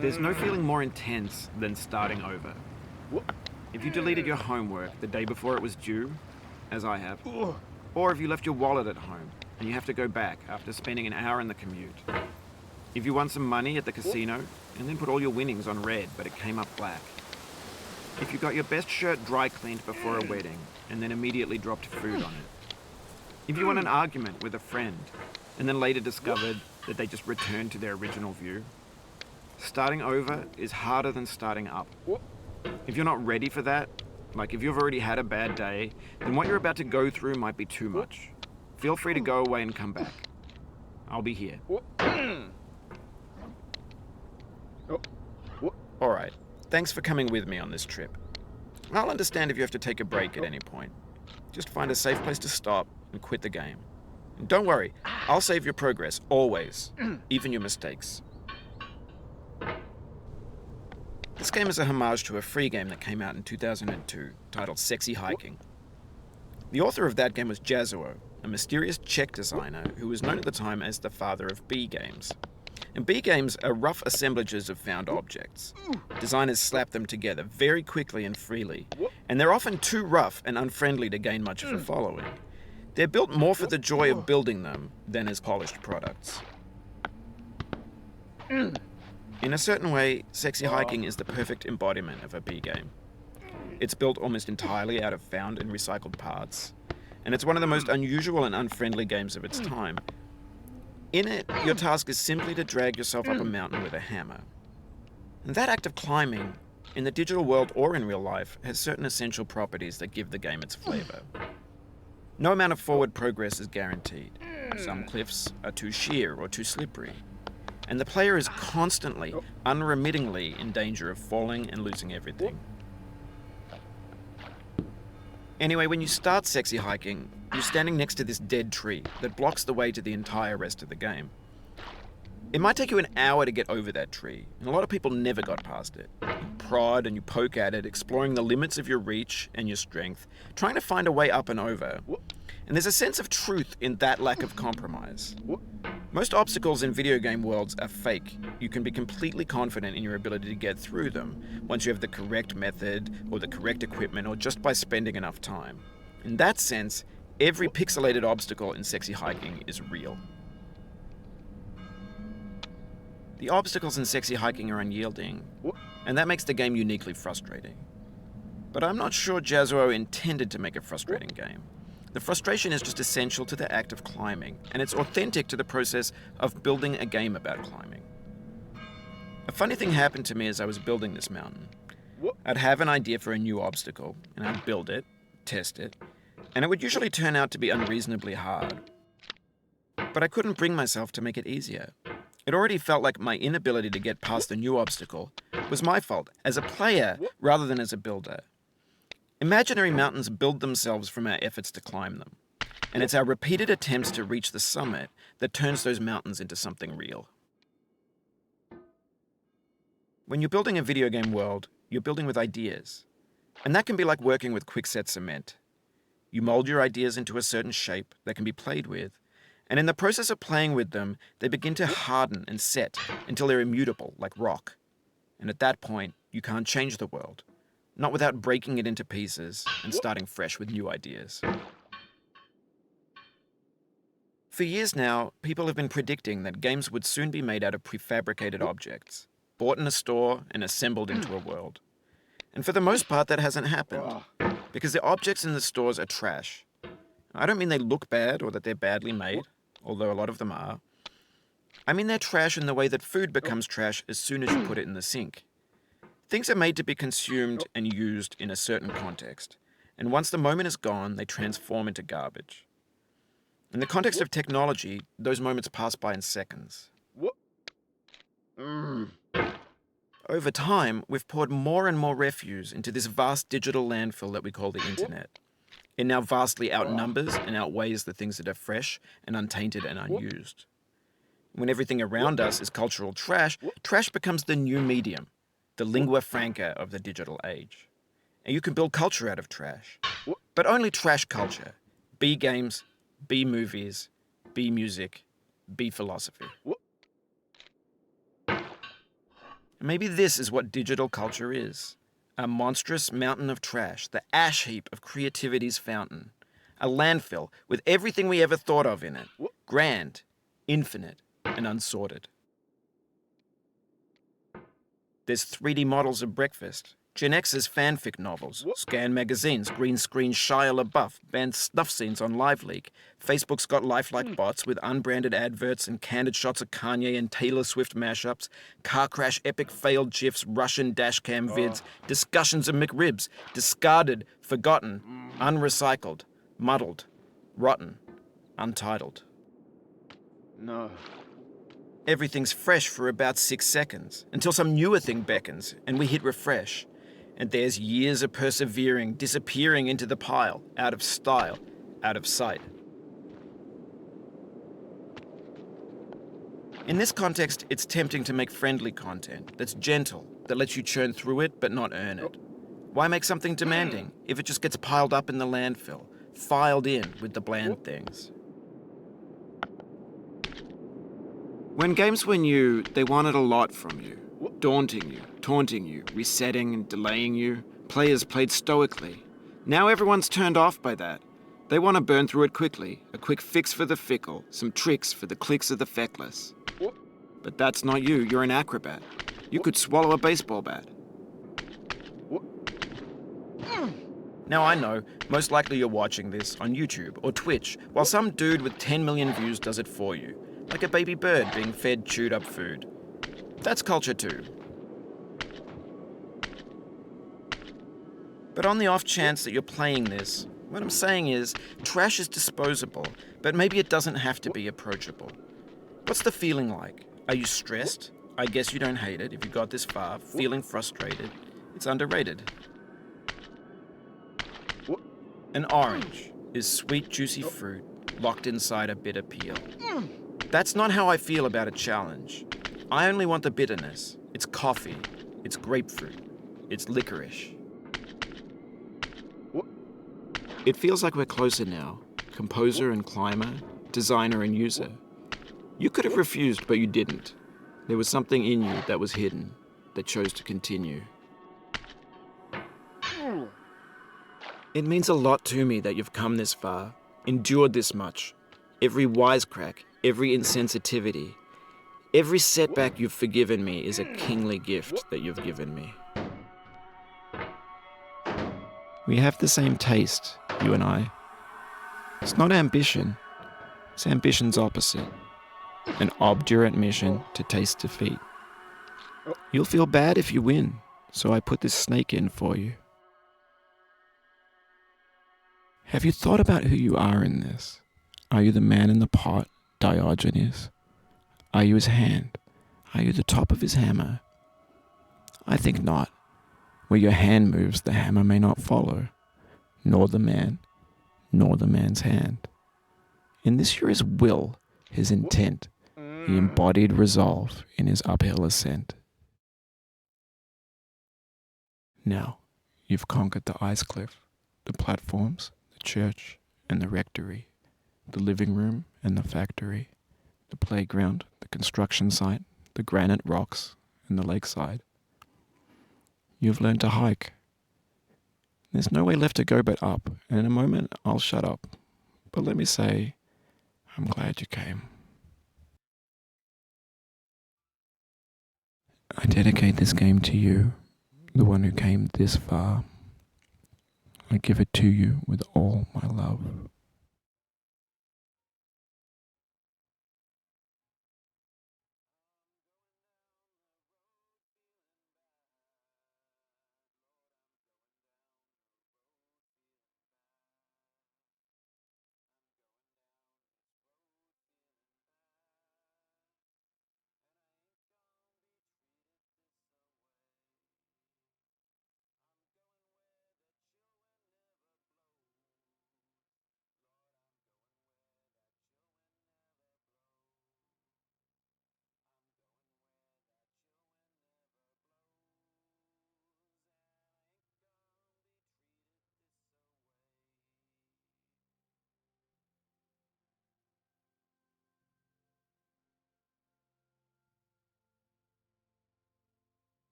There's no feeling more intense than starting over. If you deleted your homework the day before it was due, as I have, or if you left your wallet at home and you have to go back after spending an hour in the commute. If you won some money at the casino and then put all your winnings on red but it came up black. If you got your best shirt dry cleaned before a wedding and then immediately dropped food on it. If you won an argument with a friend and then later discovered that they just returned to their original view. Starting over is harder than starting up. If you're not ready for that, like if you've already had a bad day, then what you're about to go through might be too much. Feel free to go away and come back. I'll be here. Alright, thanks for coming with me on this trip. I'll understand if you have to take a break at any point. Just find a safe place to stop and quit the game. And don't worry, I'll save your progress, always, even your mistakes. This game is a homage to a free game that came out in 2002, titled Sexy Hiking. The author of that game was Jazzuo, a mysterious Czech designer who was known at the time as the father of B games. And B games are rough assemblages of found objects. Designers slap them together very quickly and freely, and they're often too rough and unfriendly to gain much of a following. They're built more for the joy of building them than as polished products. In a certain way, Sexy Hiking is the perfect embodiment of a B game. It's built almost entirely out of found and recycled parts, and it's one of the most unusual and unfriendly games of its time. In it, your task is simply to drag yourself up a mountain with a hammer. And that act of climbing, in the digital world or in real life, has certain essential properties that give the game its flavor. No amount of forward progress is guaranteed. Some cliffs are too sheer or too slippery. And the player is constantly, unremittingly in danger of falling and losing everything. Anyway, when you start Sexy Hiking, you're standing next to this dead tree that blocks the way to the entire rest of the game. It might take you an hour to get over that tree, and a lot of people never got past it. You prod and you poke at it, exploring the limits of your reach and your strength, trying to find a way up and over. And there's a sense of truth in that lack of compromise. Most obstacles in video game worlds are fake. You can be completely confident in your ability to get through them once you have the correct method or the correct equipment or just by spending enough time. In that sense, every pixelated obstacle in Sexy Hiking is real. The obstacles in Sexy Hiking are unyielding, and that makes the game uniquely frustrating. But I'm not sure Jazzuo intended to make a frustrating game. The frustration is just essential to the act of climbing, and it's authentic to the process of building a game about climbing. A funny thing happened to me as I was building this mountain. I'd have an idea for a new obstacle, and I'd build it, test it, and it would usually turn out to be unreasonably hard. But I couldn't bring myself to make it easier. It already felt like my inability to get past the new obstacle was my fault as a player rather than as a builder. Imaginary mountains build themselves from our efforts to climb them, and it's our repeated attempts to reach the summit that turns those mountains into something real. When you're building a video game world, you're building with ideas, and that can be like working with quickset cement. You mold your ideas into a certain shape that can be played with, and in the process of playing with them, they begin to harden and set until they're immutable, like rock. And at that point, you can't change the world. Not without breaking it into pieces and starting fresh with new ideas. For years now, people have been predicting that games would soon be made out of prefabricated objects, bought in a store and assembled into a world. And for the most part, that hasn't happened, because the objects in the stores are trash. I don't mean they look bad or that they're badly made, although a lot of them are. I mean they're trash in the way that food becomes trash as soon as you put it in the sink. Things are made to be consumed and used in a certain context, and once the moment is gone, they transform into garbage. In the context of technology, those moments pass by in seconds. Over time, we've poured more and more refuse into this vast digital landfill that we call the internet. It now vastly outnumbers and outweighs the things that are fresh and untainted and unused. When everything around us is cultural trash, trash becomes the new medium, the lingua franca of the digital age. And you can build culture out of trash. But only trash culture. B games, B movies, B music, B philosophy. Maybe this is what digital culture is. A monstrous mountain of trash, the ash heap of creativity's fountain. A landfill with everything we ever thought of in it. Grand, infinite, and unsorted. There's 3D models of breakfast, Gen X's fanfic novels, scan magazines, green screen Shia LaBeouf, banned snuff scenes on LiveLeak. Facebook's got lifelike bots with unbranded adverts and candid shots of Kanye and Taylor Swift mashups, car crash epic failed GIFs, Russian dashcam vids, discussions of McRibs, discarded, forgotten, unrecycled, muddled, rotten, untitled. No. Everything's fresh for about 6 seconds, until some newer thing beckons, and we hit refresh. And there's years of persevering, disappearing into the pile, out of style, out of sight. In this context, it's tempting to make friendly content that's gentle, that lets you churn through it but not earn it. Why make something demanding if it just gets piled up in the landfill, filed in with the bland things? When games were new, they wanted a lot from you. Daunting you, taunting you, resetting and delaying you. Players played stoically. Now everyone's turned off by that. They want to burn through it quickly, a quick fix for the fickle, some tricks for the clicks of the feckless. But that's not you, you're an acrobat. You could swallow a baseball bat. Now I know, most likely you're watching this on YouTube or Twitch, while some dude with 10 million views does it for you. Like a baby bird being fed chewed up food. That's culture too. But on the off chance that you're playing this, what I'm saying is, trash is disposable, but maybe it doesn't have to be approachable. What's the feeling like? Are you stressed? I guess you don't hate it if you got this far, feeling frustrated. It's underrated. An orange is sweet, juicy fruit locked inside a bitter peel. That's not how I feel about a challenge. I only want the bitterness. It's coffee. It's grapefruit. It's licorice. It feels like we're closer now. Composer and climber, designer and user. You could have refused, but you didn't. There was something in you that was hidden, that chose to continue. It means a lot to me that you've come this far, endured this much. Every wisecrack, every insensitivity, every setback you've forgiven me is a kingly gift that you've given me. We have the same taste, you and I. It's not ambition, it's ambition's opposite. An obdurate mission to taste defeat. You'll feel bad if you win, so I put this snake in for you. Have you thought about who you are in this? Are you the man in the pot, Diogenes? Are you his hand? Are you the top of his hammer? I think not. Where your hand moves, the hammer may not follow, nor the man, nor the man's hand. In this you're his will, his intent, the embodied resolve in his uphill ascent. Now, you've conquered the ice cliff, the platforms, the church, and the rectory. The living room and the factory, the playground, the construction site, the granite rocks, and the lakeside. You've learned to hike. There's no way left to go but up, and in a moment I'll shut up. But let me say, I'm glad you came. I dedicate this game to you, the one who came this far. I give it to you with all my love.